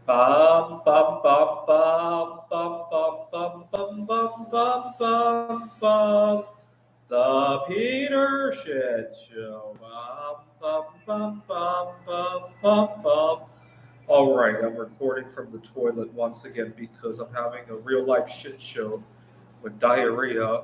Bum, bum, bum, bum, bum, bum, bum, bum, bum, bum, bum, bum. The Peter Shit Show. Bum, bum, bum, bum, bum, bum, bum. All right, I'm recording from the toilet once again because I'm having a real life shit show with diarrhea.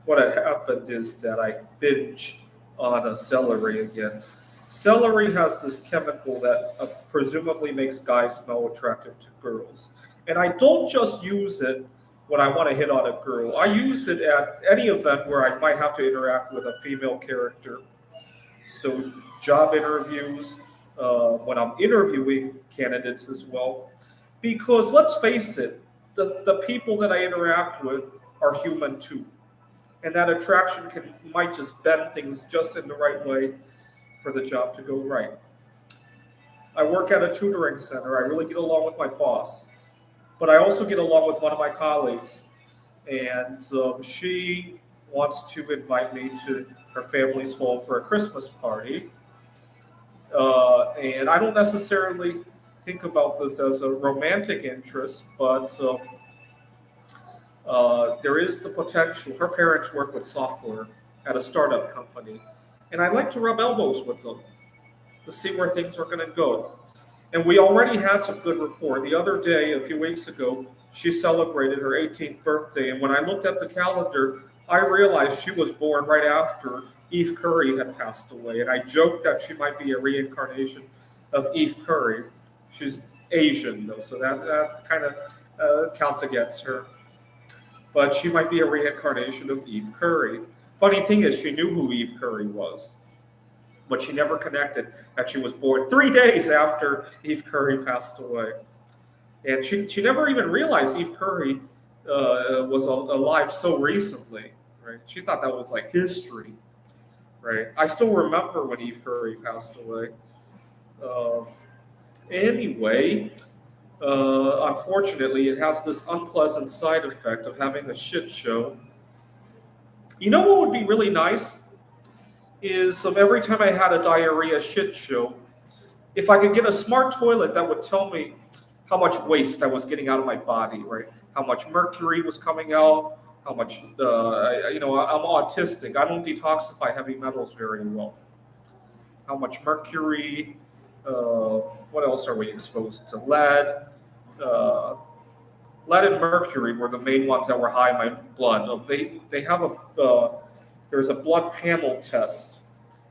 What had happened is that I binged on a celery again. Celery has this chemical that presumably makes guys smell attractive to girls. And I don't just use it when I want to hit on a girl. I use it at any event where I might have to interact with a female character. So, job interviews, when I'm interviewing candidates as well. Because let's face it, the people that I interact with are human too, and that attraction can might just bend things just in the right way for the job to go right. I work at a tutoring center. I really get along with my boss, but I also get along with one of my colleagues, and she wants to invite me to her family's home for a Christmas party. And I don't necessarily think about this as a romantic interest, but there is the potential. Her parents work with software at a startup company, and I like to rub elbows with them to see where things are going to go. And we already had some good rapport. The other day, a few weeks ago, she celebrated her 18th birthday, and when I looked at the calendar, I realized she was born right after Eve Curry had passed away. And I joked that she might be a reincarnation of Eve Curry. She's Asian, though, so that kind of counts against her, but she might be a reincarnation of Eve Curry. Funny thing is, she knew who Eve Curry was, but she never connected that she was born 3 days after Eve Curry passed away. And she never even realized Eve Curry was alive so recently, right? She thought that was like history, right? I still remember when Eve Curry passed away. Uh, anyway, unfortunately, it has this unpleasant side effect of having a shit show. You know what would be really nice is every time I had a diarrhea shit show, if I could get a smart toilet that would tell me how much waste I was getting out of my body, right? How much mercury was coming out, how much, I'm autistic. I don't detoxify heavy metals very well. How much mercury, what else are we exposed to? Lead. Uh, Lead and mercury were the main ones that were high in my blood. They have there's a blood panel test.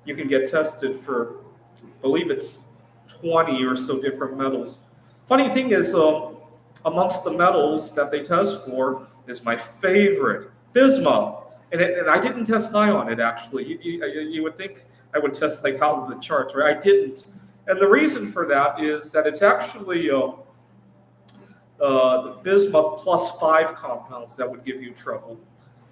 You can get tested for, I believe it's 20 or so different metals. Funny thing is, amongst the metals that they test for is my favorite, bismuth. And I didn't test high on it, actually. You would think I would test like out of the charts, right? I didn't. And the reason for that is that it's actually the bismuth plus 5 compounds that would give you trouble.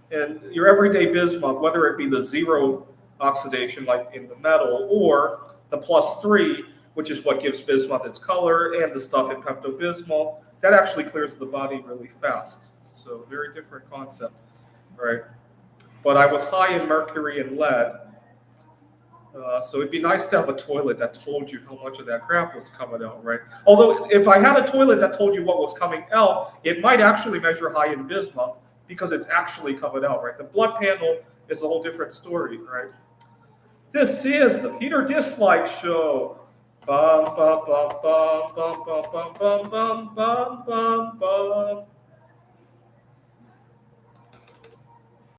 And your everyday bismuth, whether it be the zero oxidation like in the metal or the plus 3, which is what gives bismuth its color, and the stuff in Pepto-Bismol, that actually clears the body really fast. So very different concept, right? But I was high in mercury and lead, so it'd be nice to have a toilet that told you how much of that crap was coming out, right? Although if I had a toilet that told you what was coming out, it might actually measure high in bismuth because it's actually coming out, right? The blood panel is a whole different story, right? This is the Peter Dislike Show. Bum, bum, bum, bum, bum, bum, bum, bum, bum, bum, bum, bum.